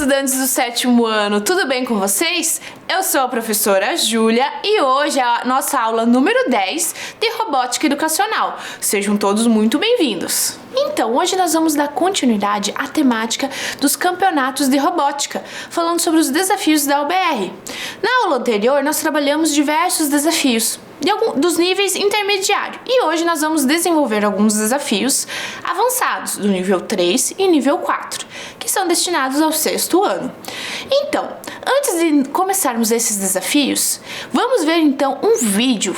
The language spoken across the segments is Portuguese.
estudantes do 7º ano, tudo bem com vocês? Eu sou a professora Júlia e hoje é a nossa aula número 10 de Robótica Educacional. Sejam todos muito bem-vindos. Então, hoje nós vamos dar continuidade à temática dos campeonatos de robótica, falando sobre os desafios da UBR. Na aula anterior, nós trabalhamos diversos desafios dos níveis intermediário e hoje nós vamos desenvolver alguns desafios avançados do nível 3 e nível 4, que são destinados ao 6º ano. Então, antes de começarmos esses desafios, vamos ver então um vídeo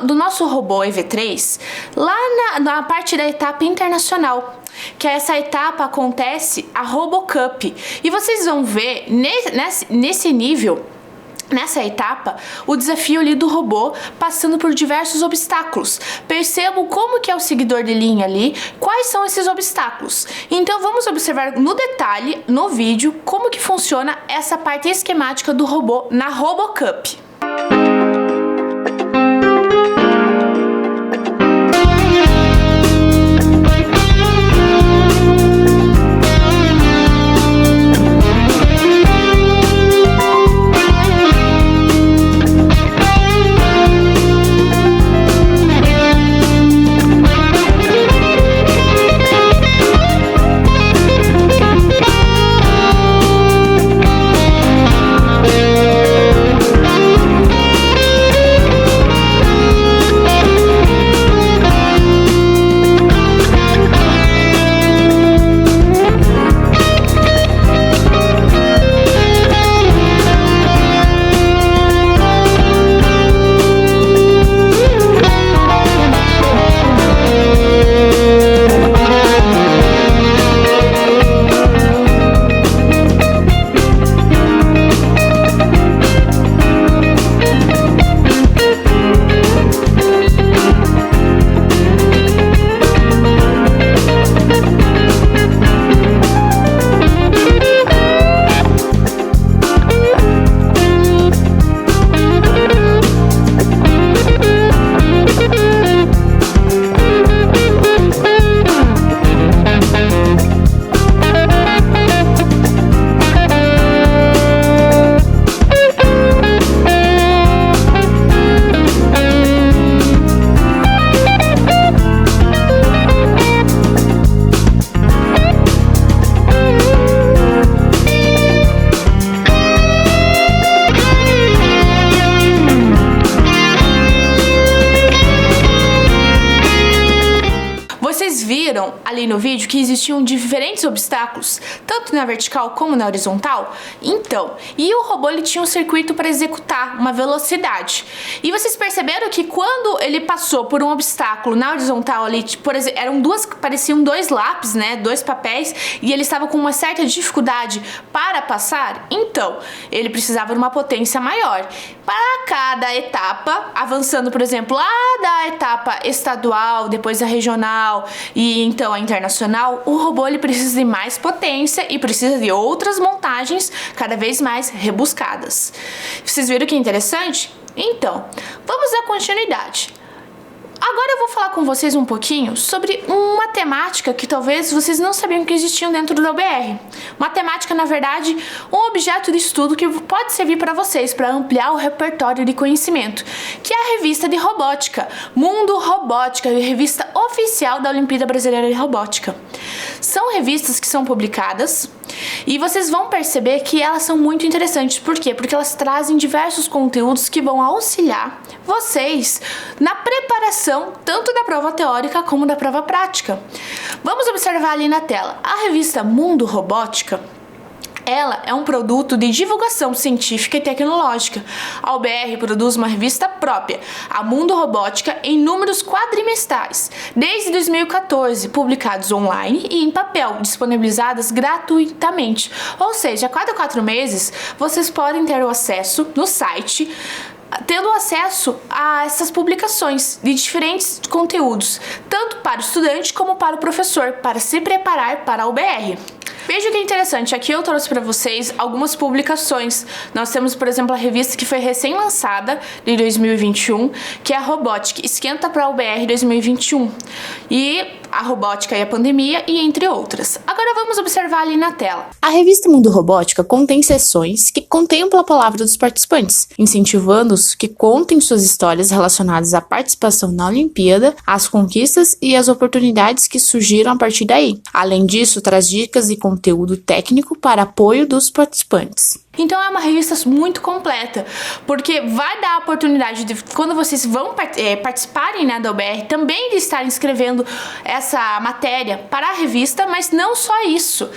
do nosso robô EV3 lá na parte da etapa internacional, que essa etapa acontece a RoboCup, e vocês vão ver nesse nível, nessa etapa, o desafio ali do robô passando por diversos obstáculos. Percebam como que é o seguidor de linha ali, quais são esses obstáculos. Então vamos observar no detalhe, no vídeo, como que funciona essa parte esquemática do robô na RoboCup. Viram ali no vídeo que existiam diferentes obstáculos, tanto na vertical como na horizontal? Então, e o robô ele tinha um circuito para executar uma velocidade. E vocês perceberam que quando ele passou por um obstáculo na horizontal ali, por exemplo, pareciam dois lápis, né, dois papéis, e ele estava com uma certa dificuldade para passar, então ele precisava de uma potência maior. Para cada etapa, avançando, por exemplo, lá da etapa estadual, depois a regional e então a internacional, o robô ele precisa de mais potência e precisa de outras montagens cada vez mais rebuscadas. Vocês viram que interessante? Então, vamos dar continuidade. Agora eu vou falar com vocês um pouquinho sobre uma temática que talvez vocês não sabiam que existiam dentro da UBR. Uma temática, na verdade, um objeto de estudo que pode servir para vocês, para ampliar o repertório de conhecimento, que é a revista de robótica, Mundo Robótica, a revista oficial da Olimpíada Brasileira de Robótica. São revistas que são publicadas e vocês vão perceber que elas são muito interessantes. Por quê? Porque elas trazem diversos conteúdos que vão auxiliar vocês na preparação tanto da prova teórica como da prova prática. Vamos observar ali na tela. A revista Mundo Robótica, ela é um produto de divulgação científica e tecnológica. A UBR produz uma revista própria, a Mundo Robótica, em números quadrimestrais, desde 2014, publicados online e em papel, disponibilizadas gratuitamente. Ou seja, a cada 4 meses, vocês podem ter o acesso no site, tendo acesso a essas publicações de diferentes conteúdos, tanto para o estudante como para o professor, para se preparar para a UBR. Veja que interessante, aqui eu trouxe para vocês algumas publicações. Nós temos, por exemplo, a revista que foi recém-lançada de 2021, que é a Robótica, Esquenta para a UBR 2021. E A Robótica e a Pandemia e entre outras. Agora vamos observar ali na tela. A revista Mundo Robótica contém seções que contemplam a palavra dos participantes, incentivando-os que contem suas histórias relacionadas à participação na Olimpíada, às conquistas e às oportunidades que surgiram a partir daí. Além disso, traz dicas e conteúdo técnico para apoio dos participantes. Então é uma revista muito completa, porque vai dar a oportunidade de, quando vocês vão participarem, né, da OBR, também de estarem escrevendo essa matéria para a revista, mas não só isso.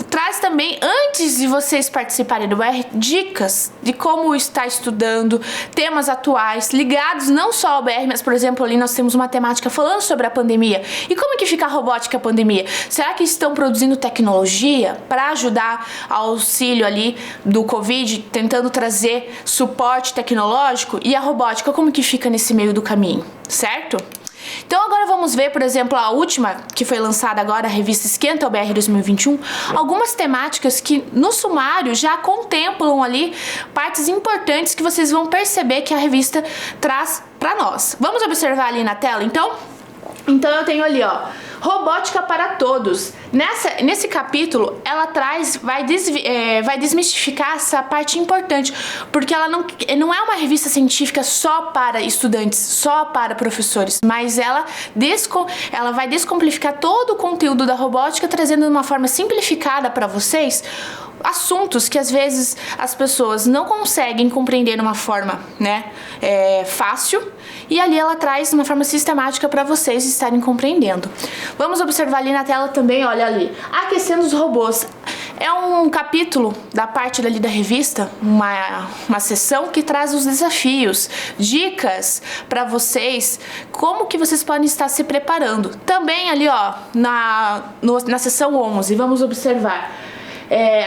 Traz também, antes de vocês participarem da OBR, dicas de como estar estudando, temas atuais, ligados não só ao OBR, mas, por exemplo, ali nós temos uma temática falando sobre a pandemia. E como que fica a robótica e a pandemia? Será que estão produzindo tecnologia para ajudar ao auxílio ali do Covid, tentando trazer suporte tecnológico, e a robótica, como que fica nesse meio do caminho, certo? Então agora vamos ver, por exemplo, a última que foi lançada agora, a revista Esquenta OBR 2021, algumas temáticas que no sumário já contemplam ali partes importantes que vocês vão perceber que a revista traz para nós. Vamos observar ali na tela, então? Então eu tenho ali, ó, Robótica para Todos. Nesse capítulo, ela vai desmistificar essa parte importante, porque ela não é uma revista científica só para estudantes, só para professores, mas ela vai descomplicar todo o conteúdo da robótica, trazendo de uma forma simplificada para vocês assuntos que às vezes as pessoas não conseguem compreender de uma forma, né, fácil, e ali ela traz de uma forma sistemática para vocês estarem compreendendo. Vamos observar ali na tela também, olha ali, Aquecendo os Robôs. É um capítulo da parte dali da revista, uma seção que traz os desafios, dicas para vocês, como que vocês podem estar se preparando. Também ali, ó, na seção 11, vamos observar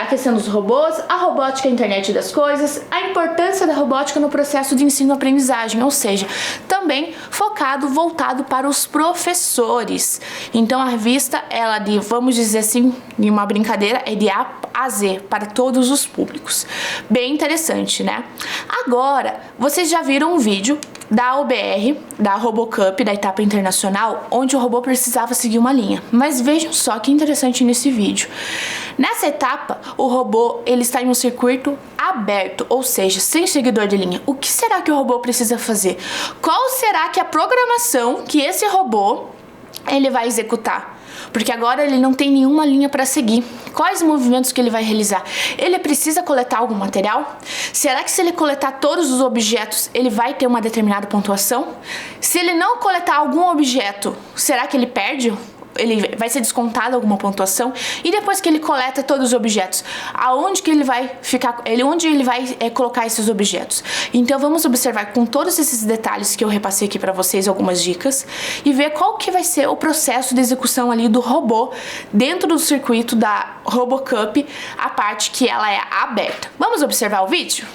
Aquecendo os Robôs, a robótica e a internet das coisas, a importância da robótica no processo de ensino-aprendizagem, ou seja, também voltado para os professores. Então a revista, ela vamos dizer assim, em uma brincadeira, é de A a Z, para todos os públicos. Bem interessante, né? Agora, vocês já viram um vídeo da OBR, da RoboCup, da etapa internacional, onde o robô precisava seguir uma linha. Mas vejam só que interessante nesse vídeo. Nessa etapa, o robô ele está em um circuito aberto, ou seja, sem seguidor de linha. O que será que o robô precisa fazer? Qual será que é a programação que esse robô ele vai executar? Porque agora ele não tem nenhuma linha para seguir. Quais movimentos que ele vai realizar? Ele precisa coletar algum material? Será que se ele coletar todos os objetos, ele vai ter uma determinada pontuação? Se ele não coletar algum objeto, será que ele perde? Ele vai ser descontado alguma pontuação? E depois que ele coleta todos os objetos, aonde que ele vai ficar? Onde ele vai colocar esses objetos? Então vamos observar com todos esses detalhes que eu repassei aqui para vocês, algumas dicas, e ver qual que vai ser o processo de execução ali do robô dentro do circuito da RoboCup, a parte que ela é aberta. Vamos observar o vídeo?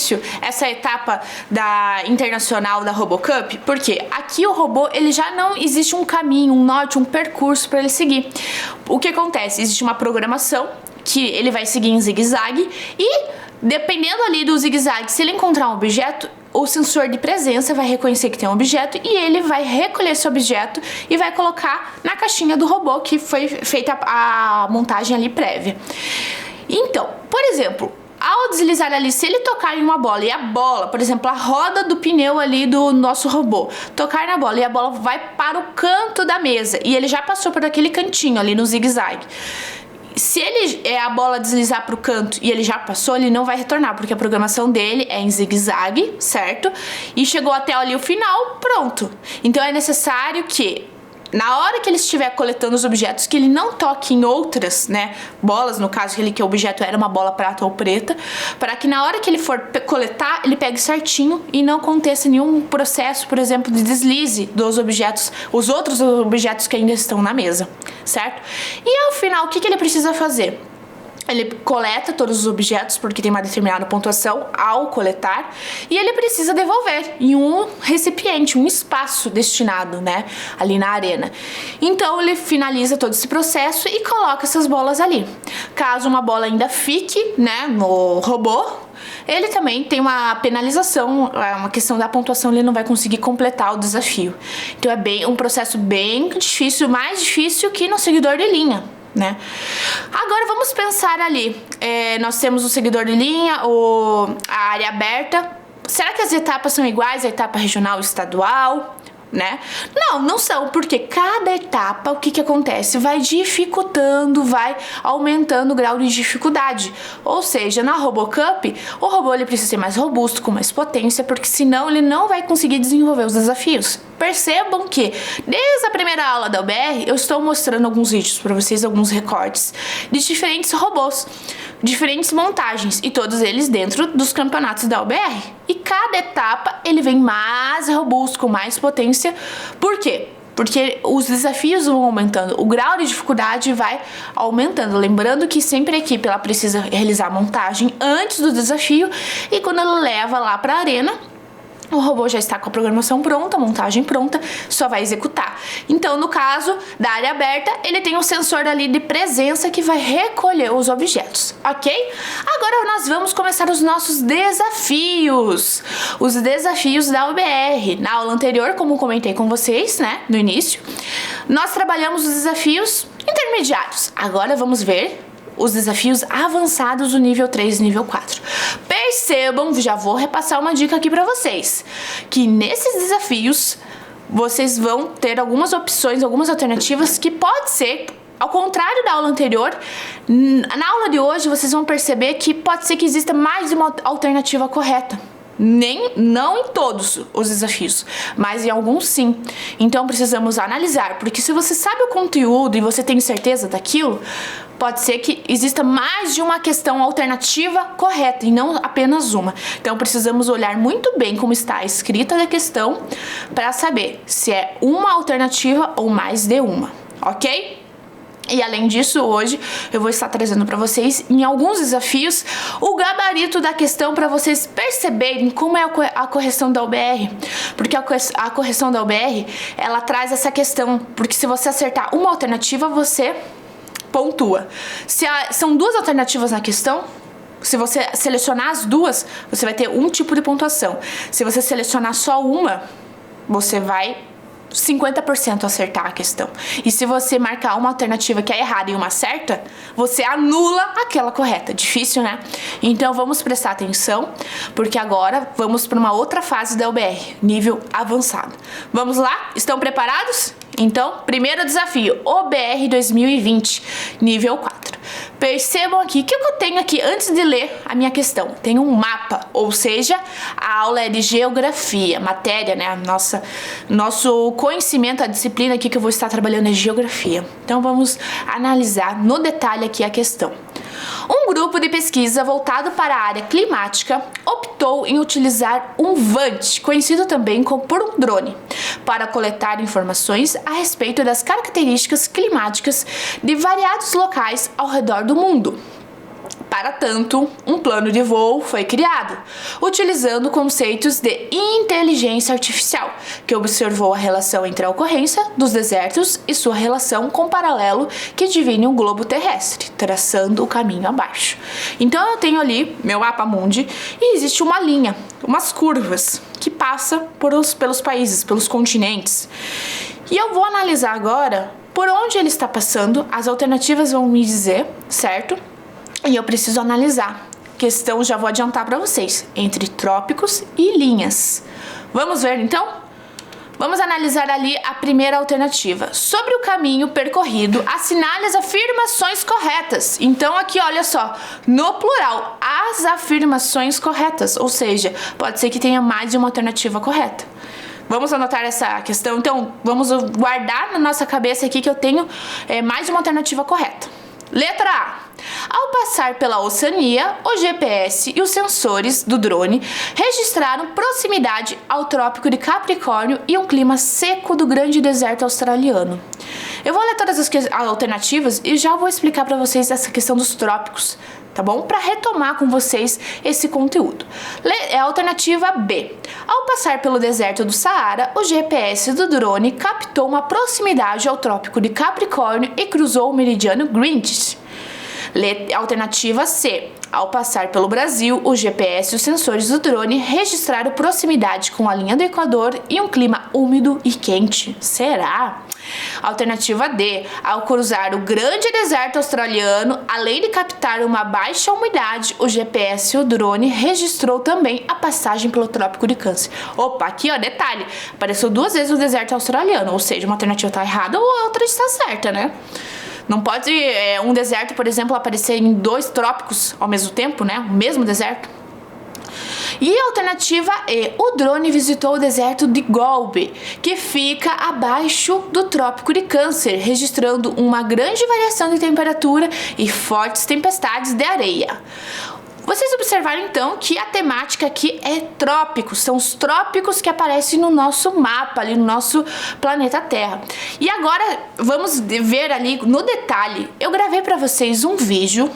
difícil essa etapa da internacional da RoboCup, porque aqui o robô, ele já não existe um caminho, um norte, um percurso para ele seguir. O que acontece? Existe uma programação que ele vai seguir em zigue-zague e, dependendo ali do zigue-zague, se ele encontrar um objeto, o sensor de presença vai reconhecer que tem um objeto e ele vai recolher esse objeto e vai colocar na caixinha do robô que foi feita a montagem ali prévia. Então, por exemplo, ao deslizar ali, se ele tocar em uma bola e a bola, por exemplo, a roda do pneu ali do nosso robô, tocar na bola e a bola vai para o canto da mesa e ele já passou por aquele cantinho ali no zigue-zague. Se a bola deslizar para o canto e ele já passou, ele não vai retornar, porque a programação dele é em zigue-zague, certo? E chegou até ali o final, pronto. Então é necessário que, na hora que ele estiver coletando os objetos, que ele não toque em outras, né, bolas, no caso que o objeto era uma bola prata ou preta, para que na hora que ele for coletar, ele pegue certinho e não aconteça nenhum processo, por exemplo, de deslize dos objetos, os outros objetos que ainda estão na mesa, certo? E ao final, o que ele precisa fazer? Ele coleta todos os objetos, porque tem uma determinada pontuação ao coletar, e ele precisa devolver em um recipiente, um espaço destinado, né, ali na arena. Então ele finaliza todo esse processo e coloca essas bolas ali. Caso uma bola ainda fique, né, no robô, ele também tem uma penalização, uma questão da pontuação, ele não vai conseguir completar o desafio. Então é um processo bem difícil, mais difícil que no seguidor de linha, né? Agora vamos pensar ali, nós temos o seguidor de linha, a área aberta. Será que as etapas são iguais, a etapa regional e estadual, né? Não são, porque cada etapa, o que acontece? Vai dificultando, vai aumentando o grau de dificuldade. Ou seja, na RoboCup, o robô ele precisa ser mais robusto, com mais potência, porque senão ele não vai conseguir desenvolver os desafios. Percebam que, desde a primeira aula da UBR, eu estou mostrando alguns vídeos para vocês, alguns recortes de diferentes robôs, diferentes montagens, e todos eles dentro dos campeonatos da UBR. E cada etapa ele vem mais robusto, com mais potência. Por quê? Porque os desafios vão aumentando, o grau de dificuldade vai aumentando. Lembrando que sempre a equipe ela precisa realizar a montagem antes do desafio, e quando ela leva lá para a arena, o robô já está com a programação pronta, a montagem pronta, só vai executar. Então, no caso da área aberta, ele tem um sensor ali de presença que vai recolher os objetos, ok? Agora nós vamos começar os nossos desafios. Os desafios da UBR. Na aula anterior, como comentei com vocês, né, no início, nós trabalhamos os desafios intermediários. Agora vamos ver os desafios avançados do nível 3 e nível 4. Percebam, já vou repassar uma dica aqui para vocês, que nesses desafios vocês vão ter algumas opções, algumas alternativas que pode ser, ao contrário da aula anterior, na aula de hoje vocês vão perceber que pode ser que exista mais de uma alternativa correta. Não em todos os desafios, mas em alguns sim. Então precisamos analisar, porque se você sabe o conteúdo e você tem certeza daquilo, pode ser que exista mais de uma questão alternativa correta e não apenas uma. Então precisamos olhar muito bem como está escrita a questão para saber se é uma alternativa ou mais de uma, ok? E além disso, hoje eu vou estar trazendo para vocês, em alguns desafios, o gabarito da questão para vocês perceberem como é a correção da UBR. Porque a correção da UBR, ela traz essa questão, porque se você acertar uma alternativa, você pontua. São duas alternativas na questão, se você selecionar as duas, você vai ter um tipo de pontuação. Se você selecionar só uma, você vai 50% acertar a questão. E se você marcar uma alternativa que é errada e uma certa, você anula aquela correta. Difícil, né? Então vamos prestar atenção, porque agora vamos para uma outra fase da UBR, nível avançado. Vamos lá? Estão preparados? Então, primeiro desafio, OBR 2020, nível 4. Percebam aqui, o que eu tenho aqui antes de ler a minha questão? Tem um mapa, ou seja, a aula é de geografia, matéria, né? Nosso conhecimento, a disciplina aqui que eu vou estar trabalhando é geografia. Então vamos analisar no detalhe aqui a questão. Um grupo de pesquisa voltado para a área climática optou em utilizar um VANT, conhecido também por um drone, para coletar informações a respeito das características climáticas de variados locais ao redor do mundo. Para tanto, um plano de voo foi criado, utilizando conceitos de inteligência artificial, que observou a relação entre a ocorrência dos desertos e sua relação com o paralelo que divide o globo terrestre, traçando o caminho abaixo. Então eu tenho ali meu mapa mundi e existe uma linha, umas curvas, que passa pelos países, pelos continentes. E eu vou analisar agora por onde ele está passando, as alternativas vão me dizer, certo? E eu preciso analisar. Questão, já vou adiantar para vocês, entre trópicos e linhas. Vamos ver então? Vamos analisar ali a primeira alternativa. Sobre o caminho percorrido, assinale as afirmações corretas. Então aqui, olha só, no plural, as afirmações corretas. Ou seja, pode ser que tenha mais de uma alternativa correta. Vamos anotar essa questão? Então, vamos guardar na nossa cabeça aqui que eu tenho mais de uma alternativa correta. Letra A. Ao passar pela Oceania, o GPS e os sensores do drone registraram proximidade ao Trópico de Capricórnio e um clima seco do grande deserto australiano. Eu vou ler todas as alternativas e já vou explicar para vocês essa questão dos trópicos, tá bom? Para retomar com vocês esse conteúdo. É a alternativa B. Ao passar pelo deserto do Saara, o GPS do drone captou uma proximidade ao Trópico de Capricórnio e cruzou o meridiano Greenwich. Alternativa C. Ao passar pelo Brasil, o GPS e os sensores do drone registraram proximidade com a linha do Equador e um clima úmido e quente. Será? Alternativa D. Ao cruzar o grande deserto australiano, além de captar uma baixa umidade, o GPS e o drone registrou também a passagem pelo Trópico de Câncer. Opa, aqui ó, detalhe, apareceu 2 vezes o deserto australiano, ou seja, uma alternativa está errada ou a outra está certa, né? Não pode um deserto, por exemplo, aparecer em 2 trópicos ao mesmo tempo, né? O mesmo deserto. E a alternativa E. O drone visitou o deserto de Gobi, que fica abaixo do Trópico de Câncer, registrando uma grande variação de temperatura e fortes tempestades de areia. Vocês observaram então que a temática aqui é trópicos, são os trópicos que aparecem no nosso mapa, ali no nosso planeta Terra. E agora vamos ver ali no detalhe, eu gravei para vocês um vídeo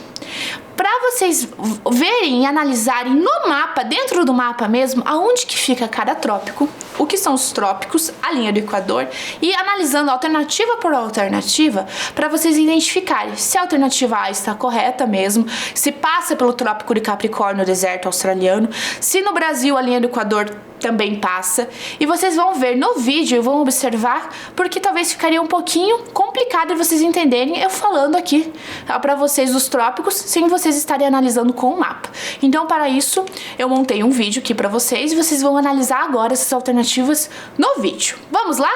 para vocês verem e analisarem no mapa, dentro do mapa mesmo, aonde que fica cada trópico, o que são os trópicos, a linha do Equador, e analisando alternativa por alternativa, para vocês identificarem se a alternativa A está correta mesmo, se passa pelo Trópico de Capricórnio, o deserto australiano, se no Brasil a linha do Equador também passa, e vocês vão ver no vídeo e vão observar, porque talvez ficaria um pouquinho complicado vocês entenderem eu falando aqui para vocês dos trópicos, sem vocês estarem analisando com o mapa. Então, para isso, eu montei um vídeo aqui para vocês e vocês vão analisar agora essas alternativas no vídeo. Vamos lá?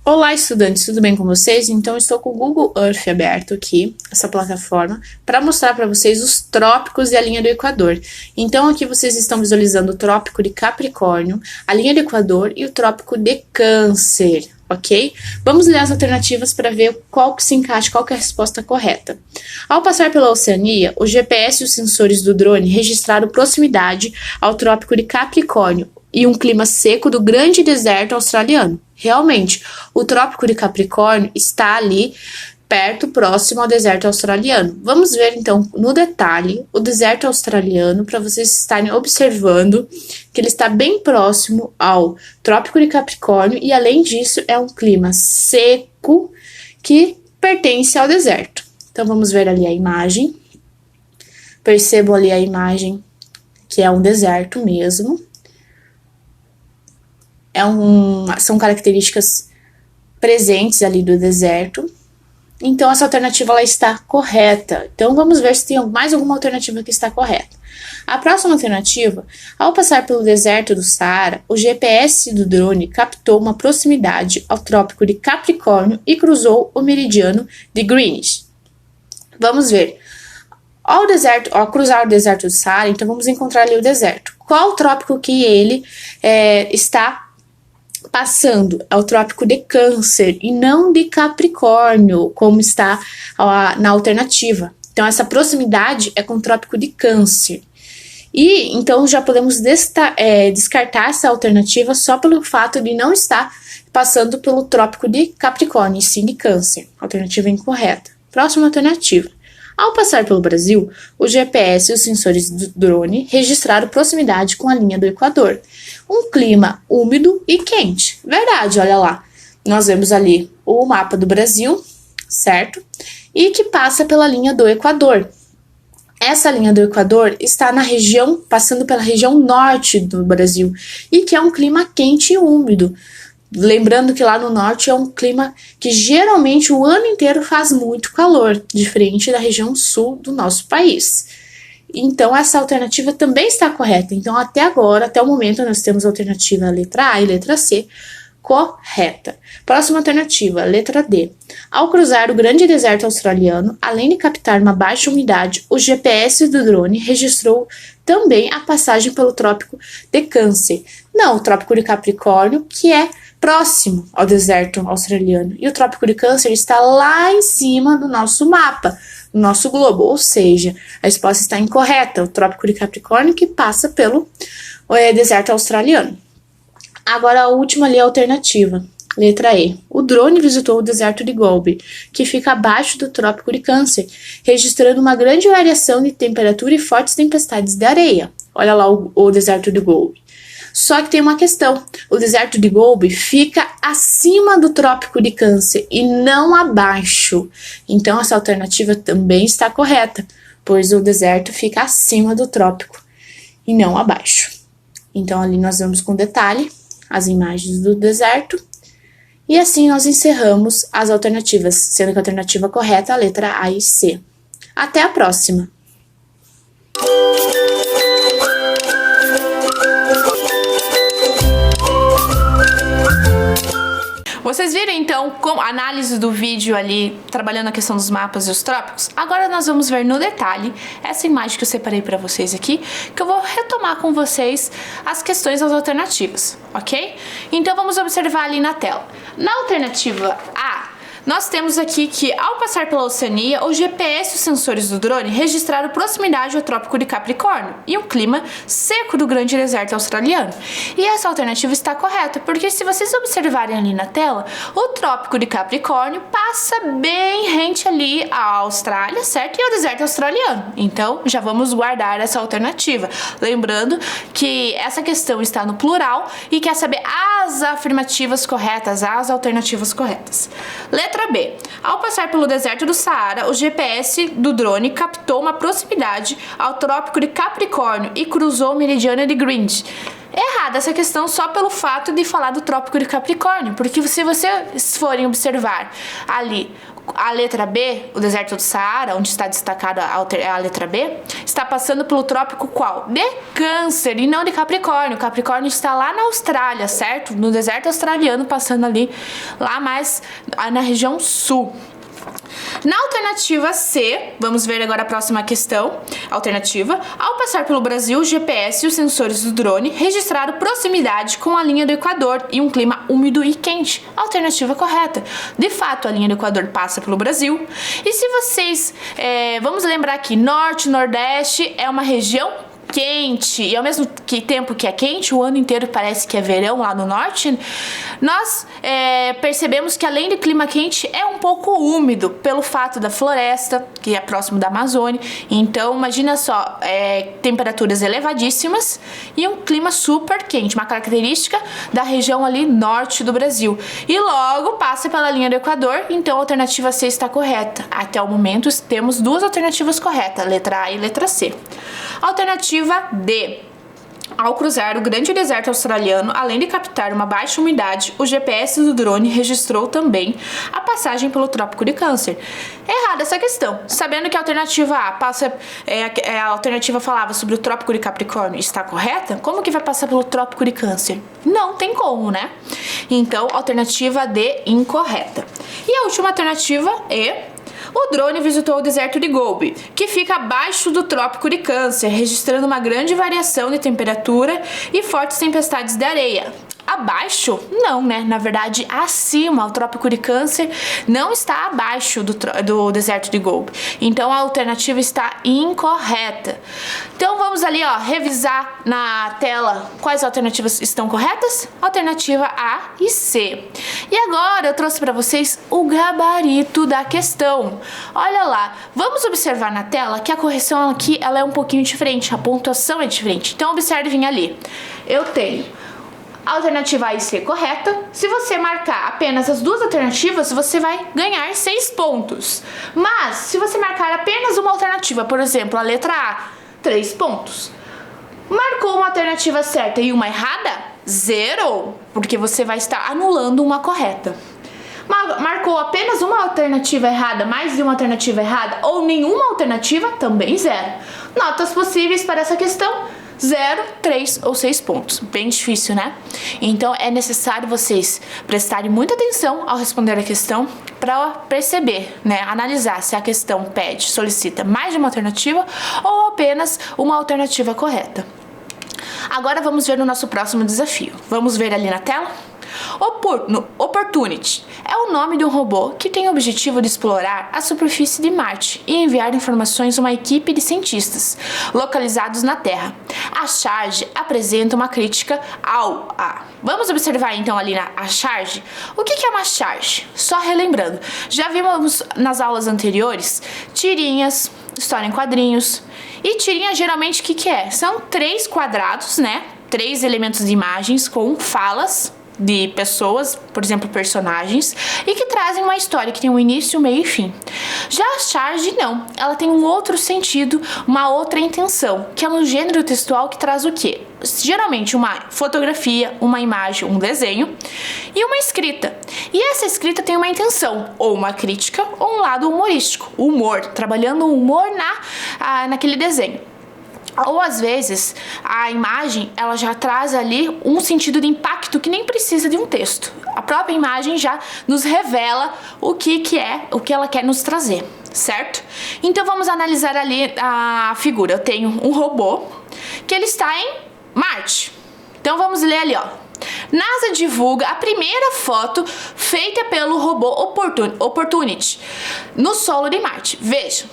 Olá, estudantes, tudo bem com vocês? Então, estou com o Google Earth aberto aqui, essa plataforma, para mostrar para vocês os trópicos e a linha do Equador. Então, aqui vocês estão visualizando o Trópico de Capricórnio, a linha do Equador e o Trópico de Câncer, ok? Vamos ler as alternativas para ver qual que se encaixa, qual que é a resposta correta. Ao passar pela Oceania, o GPS e os sensores do drone registraram proximidade ao Trópico de Capricórnio e um clima seco do grande deserto australiano. Realmente, o Trópico de Capricórnio está ali perto, próximo ao deserto australiano. Vamos ver então no detalhe o deserto australiano para vocês estarem observando que ele está bem próximo ao Trópico de Capricórnio e além disso é um clima seco que pertence ao deserto. Então vamos ver ali a imagem. Percebam ali a imagem que é um deserto mesmo. São características presentes ali do deserto. Então, essa alternativa ela está correta. Então, vamos ver se tem mais alguma alternativa que está correta. A próxima alternativa, ao passar pelo deserto do Saara, o GPS do drone captou uma proximidade ao Trópico de Capricórnio e cruzou o meridiano de Greenwich. Vamos ver. Ao cruzar o deserto do Saara, então vamos encontrar ali o deserto. Qual o trópico que ele está passando? É o Trópico de Câncer e não de Capricórnio, como está na alternativa. Então, essa proximidade é com o Trópico de Câncer. E, então, já podemos descartar essa alternativa só pelo fato de não estar passando pelo Trópico de Capricórnio e sim de Câncer. Alternativa incorreta. Próxima alternativa. Ao passar pelo Brasil, o GPS e os sensores do drone registraram proximidade com a linha do Equador. Um clima úmido e quente. Verdade, olha lá. Nós vemos ali o mapa do Brasil, certo? E que passa pela linha do Equador. Essa linha do Equador está na região, passando pela região norte do Brasil, e que é um clima quente e úmido. Lembrando que lá no norte é um clima que geralmente o ano inteiro faz muito calor, diferente da região sul do nosso país. Então, essa alternativa também está correta. Então, até agora, até o momento, nós temos a alternativa letra A e letra C correta. Próxima alternativa, letra D. Ao cruzar o grande deserto australiano, além de captar uma baixa umidade, o GPS do drone registrou também a passagem pelo Trópico de Câncer. Não, o Trópico de Capricórnio, que é próximo ao deserto australiano. E o Trópico de Câncer está lá em cima do nosso mapa, do nosso globo. Ou seja, a resposta está incorreta. O Trópico de Capricórnio que passa pelo deserto australiano. Agora a última ali é a alternativa. Letra E. O drone visitou o deserto de Gobi, que fica abaixo do Trópico de Câncer, registrando uma grande variação de temperatura e fortes tempestades de areia. Olha lá o deserto de Gobi. Só que tem uma questão. O deserto de Gobi fica acima do Trópico de Câncer e não abaixo. Então essa alternativa também está correta, pois o deserto fica acima do trópico e não abaixo. Então ali nós vemos com detalhe as imagens do deserto. E assim nós encerramos as alternativas, sendo que a alternativa correta é a letra A e C. Até a próxima! Vocês viram então como a análise do vídeo ali, trabalhando a questão dos mapas e os trópicos? Agora nós vamos ver no detalhe essa imagem que eu separei para vocês aqui, que eu vou retomar com vocês as questões das alternativas, ok? Então vamos observar ali na tela. Na alternativa A, nós temos aqui que, ao passar pela Oceania, o GPS e os sensores do drone registraram proximidade ao Trópico de Capricórnio e um clima seco do grande deserto australiano. E essa alternativa está correta, porque se vocês observarem ali na tela, o Trópico de Capricórnio passa bem rente ali à Austrália, certo? E ao deserto australiano. Então, já vamos guardar essa alternativa. Lembrando que essa questão está no plural e quer saber as afirmativas corretas, as alternativas corretas. Letra B. Ao passar pelo deserto do Saara, o GPS do drone captou uma proximidade ao Trópico de Capricórnio e cruzou o meridiano de Greenwich. Errada essa questão só pelo fato de falar do Trópico de Capricórnio, porque se vocês forem observar ali a letra B, o deserto do Saara, onde está destacada a letra B, está passando pelo trópico qual? De Câncer e não de Capricórnio. Capricórnio está lá na Austrália, certo? No deserto australiano, passando ali, lá mais na região sul. Na alternativa C, vamos ver agora a próxima questão. Alternativa: ao passar pelo Brasil, o GPS e os sensores do drone registraram proximidade com a linha do Equador e um clima úmido e quente. Alternativa correta. De fato, a linha do Equador passa pelo Brasil. E se vocês, vamos lembrar que Norte e Nordeste é uma região quente, e ao mesmo tempo que é quente, o ano inteiro parece que é verão lá no norte, nós percebemos que além do clima quente, é um pouco úmido, pelo fato da floresta, que é próximo da Amazônia. Então, imagina só, temperaturas elevadíssimas e um clima super quente, uma característica da região ali norte do Brasil. E logo passa pela linha do Equador, então a alternativa C está correta. Até o momento, temos duas alternativas corretas, letra A e letra C. Alternativa D. Ao cruzar o grande deserto australiano, além de captar uma baixa umidade, o GPS do drone registrou também a passagem pelo Trópico de Câncer. Errada essa questão. Sabendo que a alternativa A a alternativa falava sobre o Trópico de Capricórnio, está correta? Como que vai passar pelo Trópico de Câncer? Não tem como, né? Então, alternativa D incorreta. E a última alternativa é: o drone visitou o deserto de Gobi, que fica abaixo do Trópico de Câncer, registrando uma grande variação de temperatura e fortes tempestades de areia. Abaixo? Não, né? Na verdade, acima. O Trópico de Câncer não está abaixo do deserto de Gobi. Então, a alternativa está incorreta. Então, vamos ali, ó, revisar na tela quais alternativas estão corretas. Alternativa A e C. E agora, eu trouxe para vocês o gabarito da questão. Olha lá, vamos observar na tela que a correção aqui, ela é um pouquinho diferente. A pontuação é diferente. Então, observem ali. Eu tenho a alternativa A e C correta. Se você marcar apenas as duas alternativas, você vai ganhar 6 pontos. Mas, se você marcar apenas uma alternativa, por exemplo, a letra A, 3 pontos. Marcou uma alternativa certa e uma errada? 0, porque você vai estar anulando uma correta. Marcou apenas uma alternativa errada, mais de uma alternativa errada, ou nenhuma alternativa? Também 0. Notas possíveis para essa questão: 0, 3 ou 6 pontos. Bem difícil, né? Então, é necessário vocês prestarem muita atenção ao responder a questão para perceber, né? Analisar se a questão solicita mais de uma alternativa ou apenas uma alternativa correta. Agora, vamos ver no nosso próximo desafio. Vamos ver ali na tela? Opportunity é o nome de um robô que tem o objetivo de explorar a superfície de Marte e enviar informações a uma equipe de cientistas localizados na Terra. A charge apresenta uma crítica ao A. Vamos observar então ali a charge. O que é uma charge? Só relembrando, já vimos nas aulas anteriores tirinhas, história em quadrinhos. E tirinha geralmente o que é? São 3 quadrados, né? 3 elementos de imagens com falas de pessoas, por exemplo, personagens, e que trazem uma história que tem um início, meio e fim. Já a charge não, ela tem um outro sentido, uma outra intenção, que é no gênero textual que traz o quê? Geralmente uma fotografia, uma imagem, um desenho e uma escrita. E essa escrita tem uma intenção, ou uma crítica, ou um lado humorístico, humor, trabalhando o humor naquele desenho. Ou às vezes a imagem ela já traz ali um sentido de impacto que nem precisa de um texto. A própria imagem já nos revela o que ela quer nos trazer, certo? Então vamos analisar ali a figura. Eu tenho um robô que ele está em Marte. Então vamos ler ali, ó. NASA divulga a primeira foto feita pelo robô Opportunity no solo de Marte. Veja.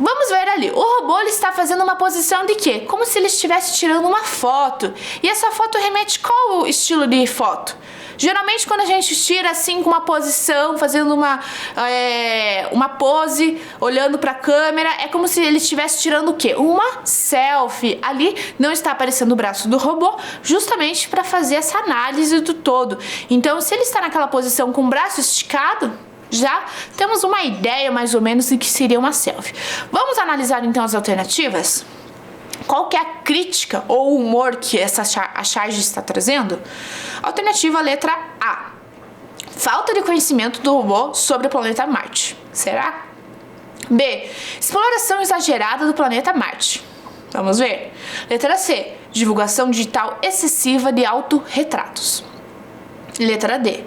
Vamos ver ali, o robô ele está fazendo uma posição de quê? Como se ele estivesse tirando uma foto. E essa foto remete qual o estilo de foto? Geralmente quando a gente tira assim com uma posição, fazendo uma pose, olhando para a câmera, é como se ele estivesse tirando o quê? Uma selfie. Ali não está aparecendo o braço do robô, justamente para fazer essa análise do todo. Então, se ele está naquela posição com o braço esticado, já temos uma ideia mais ou menos de que seria uma selfie. Vamos analisar então as alternativas? Qual que é a crítica ou o humor que a charge está trazendo? Alternativa letra A. Falta de conhecimento do robô sobre o planeta Marte. Será? B. Exploração exagerada do planeta Marte. Vamos ver. Letra C. Divulgação digital excessiva de autorretratos. Letra D.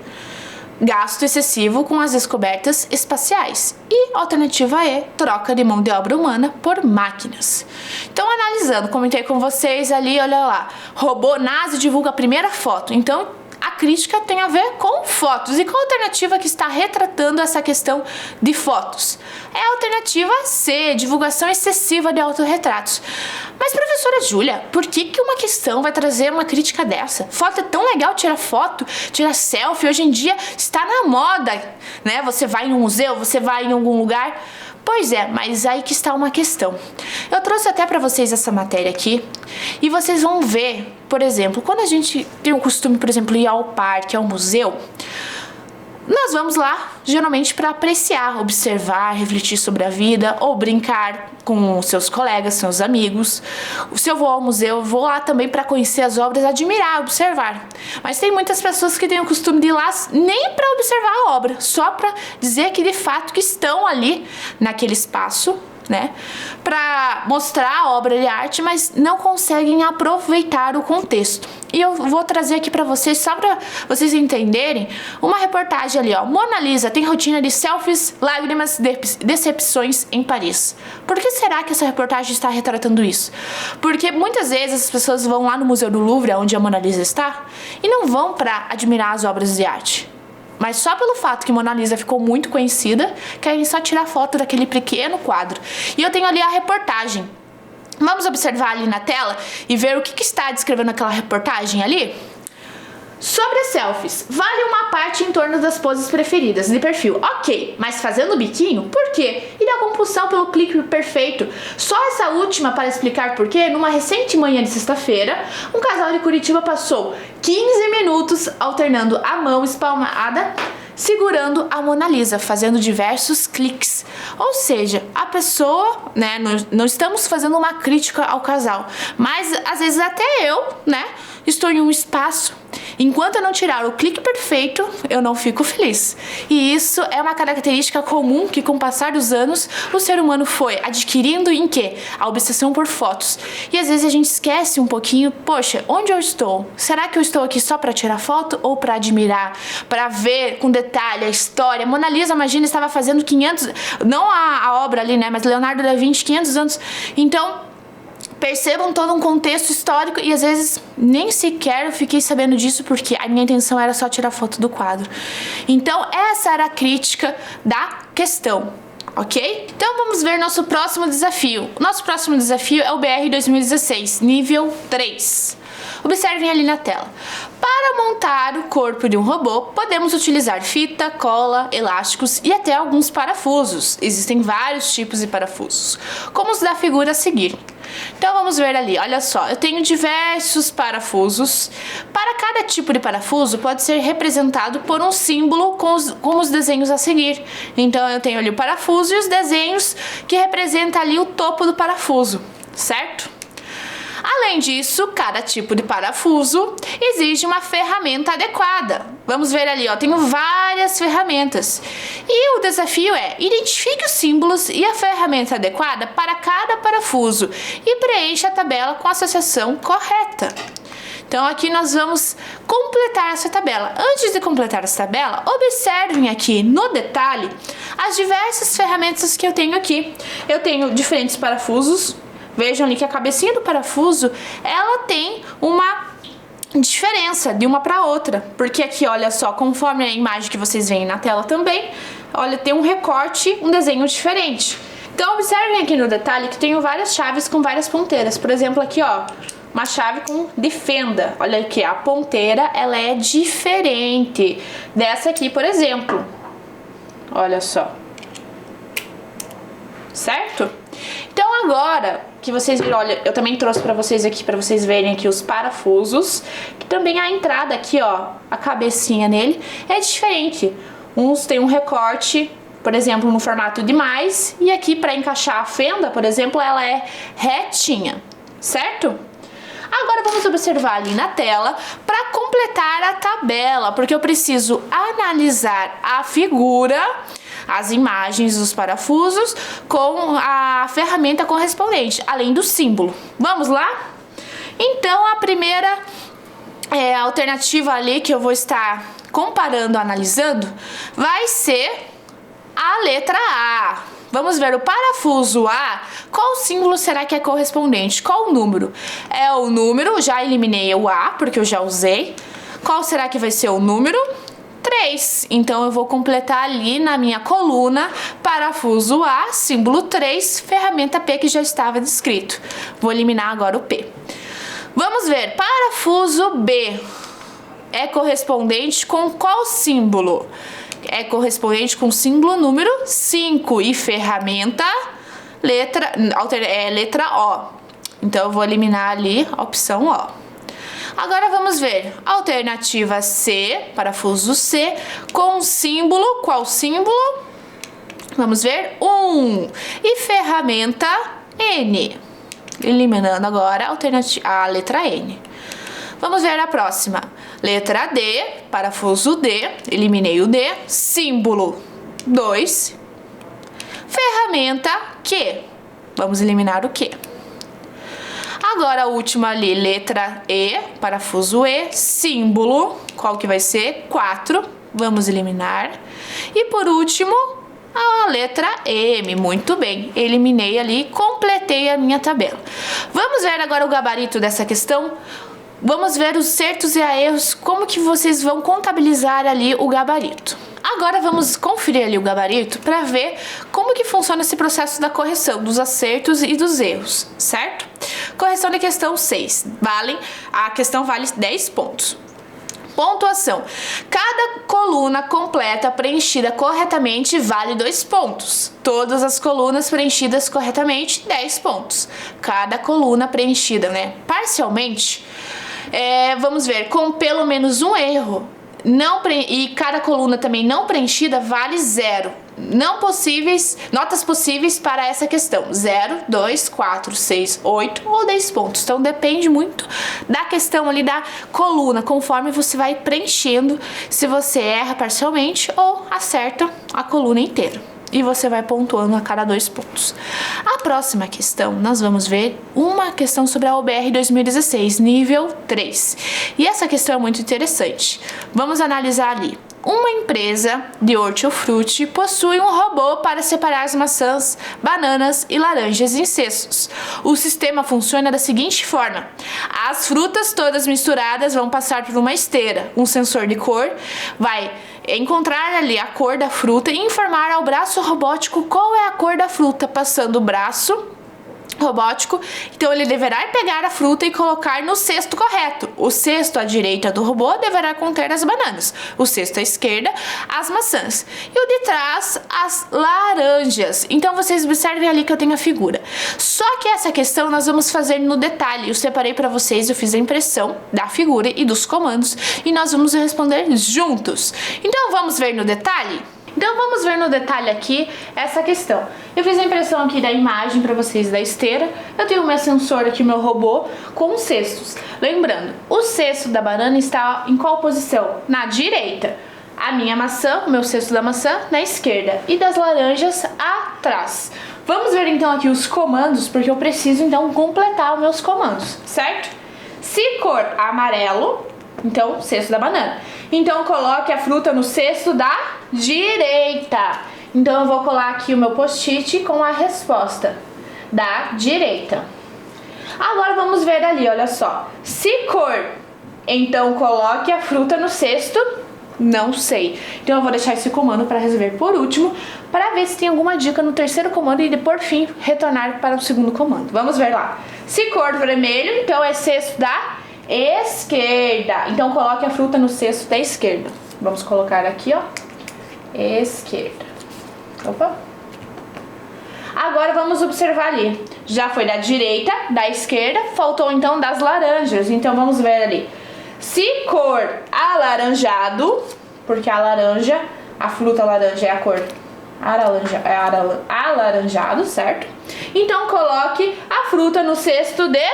Gasto excessivo com as descobertas espaciais. E alternativa E, troca de mão de obra humana por máquinas. Então, analisando, comentei com vocês ali, olha lá, robô NASA divulga a primeira foto. Então, a crítica tem a ver com fotos. E qual a alternativa que está retratando essa questão de fotos? É a alternativa C, divulgação excessiva de autorretratos. Mas, professora Júlia, por que uma questão vai trazer uma crítica dessa? Foto é tão legal, tirar foto, tirar selfie. Hoje em dia está na moda, né? Você vai em um museu, você vai em algum lugar. Pois é, mas aí que está uma questão. Eu trouxe até para vocês essa matéria aqui e vocês vão ver, por exemplo, quando a gente tem o costume, por exemplo, ir ao parque, ao museu, nós vamos lá, geralmente, para apreciar, observar, refletir sobre a vida ou brincar com seus colegas, seus amigos. Se eu vou ao museu, eu vou lá também para conhecer as obras, admirar, observar. Mas tem muitas pessoas que têm o costume de ir lá nem para observar a obra, só para dizer que de fato que estão ali naquele espaço, né, para mostrar a obra de arte, mas não conseguem aproveitar o contexto. e eu vou trazer aqui pra vocês, só pra vocês entenderem, uma reportagem ali, ó. Mona Lisa tem rotina de selfies, lágrimas, decepções em Paris. Por que será que essa reportagem está retratando isso? Porque muitas vezes as pessoas vão lá no Museu do Louvre, onde a Mona Lisa está, e não vão pra admirar as obras de arte. Mas só pelo fato que Mona Lisa ficou muito conhecida, querem só tirar foto daquele pequeno quadro. E eu tenho ali a reportagem. Vamos observar ali na tela e ver o que está descrevendo aquela reportagem ali? Sobre as selfies, vale uma parte em torno das poses preferidas de perfil. Ok, mas fazendo biquinho? Por quê? E da compulsão pelo clique perfeito. Só essa última para explicar por quê. Numa recente manhã de sexta-feira, um casal de Curitiba passou 15 minutos alternando a mão espalmada, segurando a Mona Lisa, fazendo diversos cliques. Ou seja, a pessoa, né, não estamos fazendo uma crítica ao casal, mas às vezes até eu, né, estou em um espaço, enquanto eu não tirar o clique perfeito, eu não fico feliz. E isso é uma característica comum que, com o passar dos anos, o ser humano foi adquirindo em quê? A obsessão por fotos. E às vezes a gente esquece um pouquinho, poxa, onde eu estou? Será que eu estou aqui só para tirar foto ou para admirar, para ver com detalhe a história? Mona Lisa, imagina, estava fazendo 500, não a obra ali, né, mas Leonardo da Vinci, 500 anos. Então, percebam todo um contexto histórico e às vezes nem sequer eu fiquei sabendo disso porque a minha intenção era só tirar foto do quadro. Então essa era a crítica da questão, ok? Então vamos ver nosso próximo desafio. Nosso próximo desafio é o BR 2016, nível 3. Observem ali na tela. Para montar o corpo de um robô, podemos utilizar fita, cola, elásticos e até alguns parafusos. Existem vários tipos de parafusos, como os da figura a seguir. Então vamos ver ali, olha só, eu tenho diversos parafusos. Para cada tipo de parafuso pode ser representado por um símbolo com os desenhos a seguir. Então eu tenho ali o parafuso e os desenhos que representam ali o topo do parafuso, certo? Além disso, cada tipo de parafuso exige uma ferramenta adequada. Vamos ver ali, ó, tenho várias ferramentas. E o desafio é, identifique os símbolos e a ferramenta adequada para cada parafuso e preencha a tabela com a associação correta. Então aqui nós vamos completar essa tabela. Antes de completar essa tabela, observem aqui no detalhe as diversas ferramentas que eu tenho aqui. Eu tenho diferentes parafusos. Vejam ali que a cabecinha do parafuso, ela tem uma diferença de uma para outra. Porque aqui, olha só, conforme a imagem que vocês veem na tela também, olha, tem um recorte, um desenho diferente. Então, observem aqui no detalhe que tenho várias chaves com várias ponteiras. Por exemplo, aqui, ó, uma chave de fenda. Olha aqui, a ponteira, ela é diferente dessa aqui, por exemplo. Olha só. Certo? Então agora que vocês viram, olha, eu também trouxe pra vocês aqui, pra vocês verem aqui os parafusos, que também a entrada aqui, ó, a cabecinha nele é diferente. Uns tem um recorte, por exemplo, no formato de mais, e aqui pra encaixar a fenda, por exemplo, ela é retinha, certo? Agora vamos observar ali na tela para completar a tabela, porque eu preciso analisar a figura, as imagens dos parafusos com a ferramenta correspondente, além do símbolo. Vamos lá? Então a primeira alternativa ali que eu vou estar comparando, analisando, vai ser a letra A. Vamos ver o parafuso A, qual símbolo será que é correspondente? Qual o número? É o número, já eliminei o A, porque eu já usei. Qual será que vai ser o número? 3. Então eu vou completar ali na minha coluna, parafuso A, símbolo 3, ferramenta P que já estava descrito. Vou eliminar agora o P. Vamos ver, parafuso B é correspondente com qual símbolo? É correspondente com o símbolo número 5 e ferramenta letra O. Então eu vou eliminar ali a opção O. Agora vamos ver, alternativa C, parafuso C, com símbolo, qual símbolo? Vamos ver, 1 e ferramenta N. Eliminando agora a letra N. Vamos ver a próxima. Letra D, parafuso D, eliminei o D, símbolo 2, ferramenta Q. Vamos eliminar o Q. Agora a última ali, letra E, parafuso E, símbolo, qual que vai ser? 4, vamos eliminar. E por último, a letra M, muito bem, eliminei ali, completei a minha tabela. Vamos ver agora o gabarito dessa questão? Vamos ver os certos e erros, como que vocês vão contabilizar ali o gabarito. Agora vamos conferir ali o gabarito para ver como que funciona esse processo da correção dos acertos e dos erros, certo? Correção da questão 6, a questão vale 10 pontos. Pontuação. Cada coluna completa preenchida corretamente vale 2 pontos. Todas as colunas preenchidas corretamente, 10 pontos. Cada coluna preenchida, parcialmente, vamos ver, com pelo menos um erro, e cada coluna também não preenchida vale 0. Notas possíveis para essa questão: 0, 2, 4, 6, 8 ou 10 pontos. Então depende muito da questão ali da coluna, conforme você vai preenchendo, se você erra parcialmente ou acerta a coluna inteira. E você vai pontuando a cada 2 pontos. A próxima questão, nós vamos ver uma questão sobre a OBR 2016, nível 3. E essa questão é muito interessante. Vamos analisar ali. Uma empresa de hortifruti possui um robô para separar as maçãs, bananas e laranjas em cestos. O sistema funciona da seguinte forma: as frutas todas misturadas vão passar por uma esteira. Um sensor de cor vai encontrar ali a cor da fruta e informar ao braço robótico qual é a cor da fruta, passando o braço robótico, então ele deverá pegar a fruta e colocar no cesto correto. O cesto à direita do robô deverá conter as bananas, o cesto à esquerda as maçãs e o de trás as laranjas. Então vocês observem ali que eu tenho a figura. Só que essa questão nós vamos fazer no detalhe. Eu separei para vocês, eu fiz a impressão da figura e dos comandos e nós vamos responder juntos. Então vamos ver no detalhe? Então vamos ver no detalhe aqui essa questão. Eu fiz a impressão aqui da imagem para vocês da esteira. Eu tenho o meu sensor aqui, meu robô, com os cestos. Lembrando, o cesto da banana está em qual posição? Na direita. A minha maçã, o meu cesto da maçã, na esquerda. E das laranjas atrás. Vamos ver então aqui os comandos, porque eu preciso então completar os meus comandos, certo? Se cor amarelo, então cesto da banana. Então coloque a fruta no cesto da direita. Então eu vou colar aqui o meu post-it com a resposta da direita. Agora vamos ver ali, olha só. Se cor, então coloque a fruta no cesto, não sei. Então eu vou deixar esse comando para resolver por último, para ver se tem alguma dica no terceiro comando e por fim retornar para o segundo comando. Vamos ver lá. Se cor vermelho, então é cesto da esquerda. Então coloque a fruta no cesto da esquerda. Vamos colocar aqui, ó, esquerda. Opa. Agora vamos observar ali. Já foi da direita, da esquerda, faltou então das laranjas. Então vamos ver ali. Se cor alaranjado, porque a laranja, a fruta laranja é a cor alaranjado, certo? Então coloque a fruta no cesto de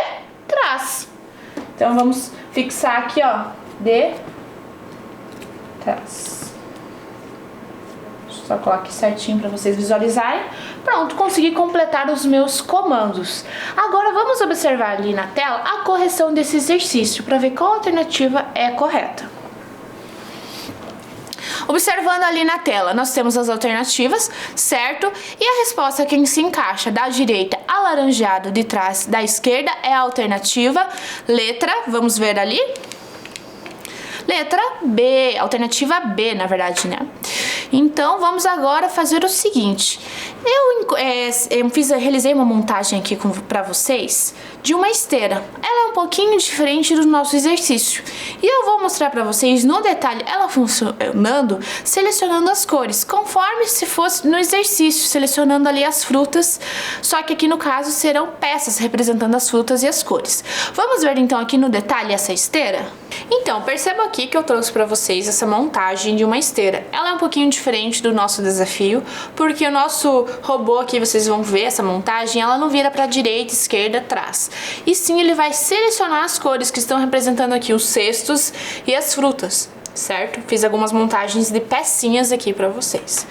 trás. Então vamos fixar aqui, ó, de trás. Deixa eu só colocar aqui certinho para vocês visualizarem. Pronto, consegui completar os meus comandos. Agora vamos observar ali na tela a correção desse exercício para ver qual alternativa é correta. Observando ali na tela, nós temos as alternativas, certo? E a resposta que se encaixa da direita alaranjado, de trás da esquerda, é a alternativa letra, vamos ver ali? Letra B, alternativa B, na verdade, né? Então, vamos agora fazer o seguinte. Realizei uma montagem aqui para vocês de uma esteira. Ela é um pouquinho diferente do nosso exercício. E eu vou mostrar para vocês no detalhe ela funcionando, selecionando as cores, conforme se fosse no exercício, selecionando ali as frutas. Só que aqui no caso serão peças representando as frutas e as cores. Vamos ver então aqui no detalhe essa esteira? Então, perceba aqui que eu trouxe para vocês essa montagem de uma esteira. Ela é um pouquinho diferente do nosso desafio, porque o nosso robô aqui, vocês vão ver essa montagem, ela não vira para direita, esquerda, atrás. E sim, ele vai selecionar as cores que estão representando aqui os cestos e as frutas, certo? Fiz algumas montagens de pecinhas aqui para vocês.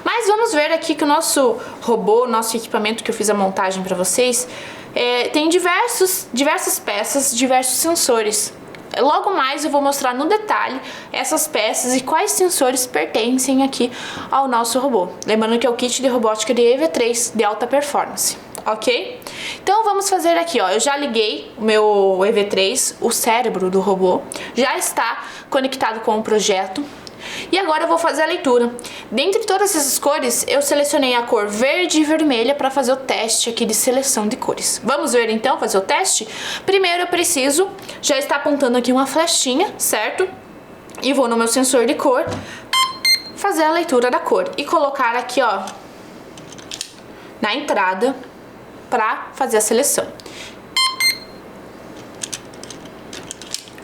Mas vamos ver aqui que o nosso robô, nosso equipamento que eu fiz a montagem para vocês, tem diversas peças, diversos sensores. Logo mais eu vou mostrar no detalhe essas peças e quais sensores pertencem aqui ao nosso robô. Lembrando que é o kit de robótica de EV3 de alta performance, ok? Então vamos fazer aqui, ó. Eu já liguei o meu EV3, o cérebro do robô, já está conectado com o projeto. E agora eu vou fazer a leitura. Dentre todas essas cores, eu selecionei a cor verde e vermelha para fazer o teste aqui de seleção de cores. Vamos ver então, fazer o teste? Primeiro eu preciso, já está apontando aqui uma flechinha, certo? E vou no meu sensor de cor, fazer a leitura da cor e colocar aqui, ó, na entrada para fazer a seleção.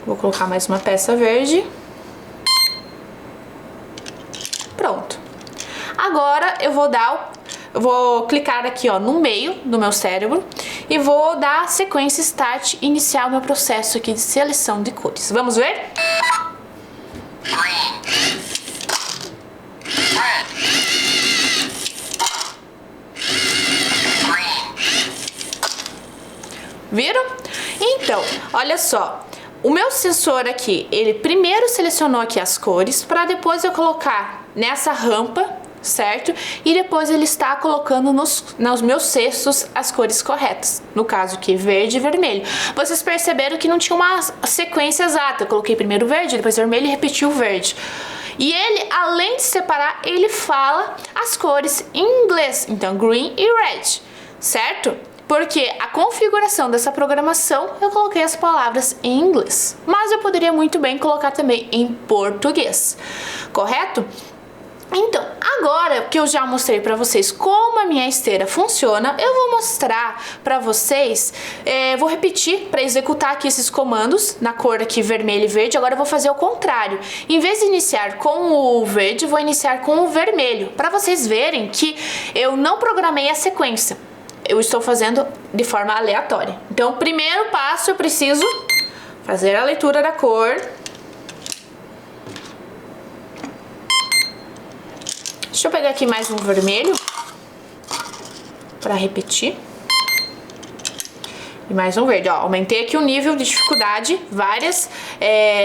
Vou colocar mais uma peça verde. Pronto. Agora eu vou clicar aqui, ó, no meio do meu cérebro e vou dar sequência start, iniciar o meu processo aqui de seleção de cores. Vamos ver? Viram? Então, olha só. O meu sensor aqui, ele primeiro selecionou aqui as cores para depois eu colocar nessa rampa, certo? E depois ele está colocando nos meus cestos as cores corretas. No caso aqui, verde e vermelho. Vocês perceberam que não tinha uma sequência exata. Eu coloquei primeiro verde, depois vermelho e repetiu o verde. E ele, além de separar, ele fala as cores em inglês. Então, green e red, certo? Porque a configuração dessa programação eu coloquei as palavras em inglês, mas eu poderia muito bem colocar também em português, correto? Então, agora que eu já mostrei para vocês como a minha esteira funciona, eu vou mostrar para vocês, vou repetir para executar aqui esses comandos na cor aqui vermelho e verde. Agora eu vou fazer o contrário, em vez de iniciar com o verde, vou iniciar com o vermelho, para vocês verem que eu não programei a sequência. Eu estou fazendo de forma aleatória. Então, o primeiro passo eu preciso fazer a leitura da cor. Deixa eu pegar aqui mais um vermelho para repetir. E mais um verde, ó. Aumentei aqui o nível de dificuldade, várias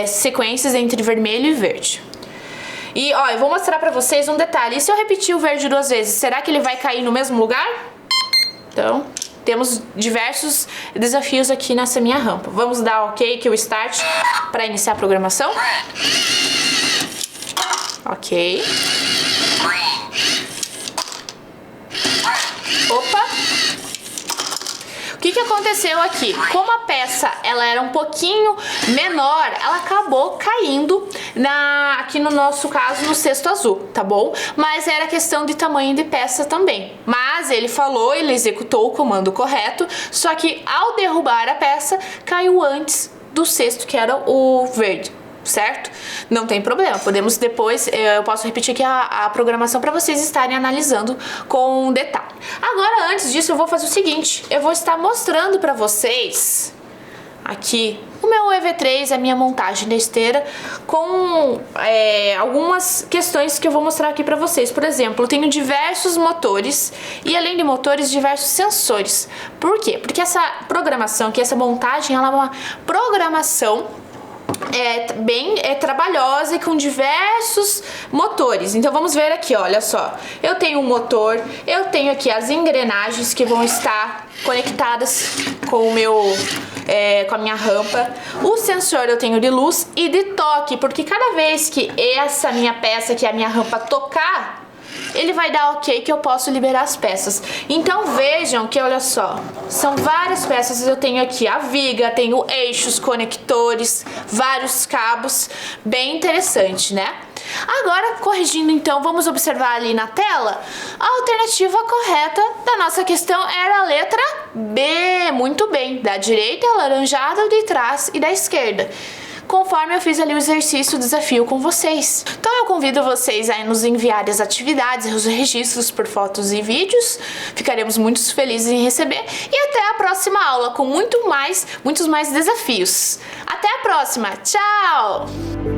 sequências entre vermelho e verde. E, ó, eu vou mostrar para vocês um detalhe. E se eu repetir o verde 2 vezes, será que ele vai cair no mesmo lugar? Então, temos diversos desafios aqui nessa minha rampa. Vamos dar ok que o start para iniciar a programação. Ok. Opa! O que aconteceu aqui? Como a peça ela era um pouquinho menor, ela acabou caindo aqui no nosso caso no cesto azul, tá bom? Mas era questão de tamanho de peça também. Mas ele executou o comando correto, só que ao derrubar a peça, caiu antes do cesto que era o verde. Certo? Não tem problema, podemos depois, eu posso repetir aqui a programação para vocês estarem analisando com detalhe. Agora, antes disso, eu vou fazer o seguinte, eu vou estar mostrando para vocês aqui o meu EV3, a minha montagem da esteira, com algumas questões que eu vou mostrar aqui para vocês. Por exemplo, eu tenho diversos motores e, além de motores, diversos sensores. Por quê? Porque essa programação aqui, essa montagem, ela é uma programação bem trabalhosa e com diversos motores. Então vamos ver aqui, olha só. Eu tenho um motor, eu tenho aqui as engrenagens que vão estar conectadas com com a minha rampa. O sensor eu tenho de luz e de toque, porque cada vez que essa minha peça, que é a minha rampa, tocar, ele vai dar ok que eu posso liberar as peças. Então vejam que, olha só, são várias peças. Eu tenho aqui a viga, tenho eixos, conectores, vários cabos, bem interessante, né? Agora, corrigindo então, vamos observar ali na tela, a alternativa correta da nossa questão era a letra B, muito bem, da direita alaranjada, de trás e da esquerda, conforme eu fiz ali o exercício, o desafio com vocês. Então eu convido vocês a nos enviarem as atividades, os registros por fotos e vídeos. Ficaremos muito felizes em receber. E até a próxima aula com muitos mais desafios. Até a próxima. Tchau!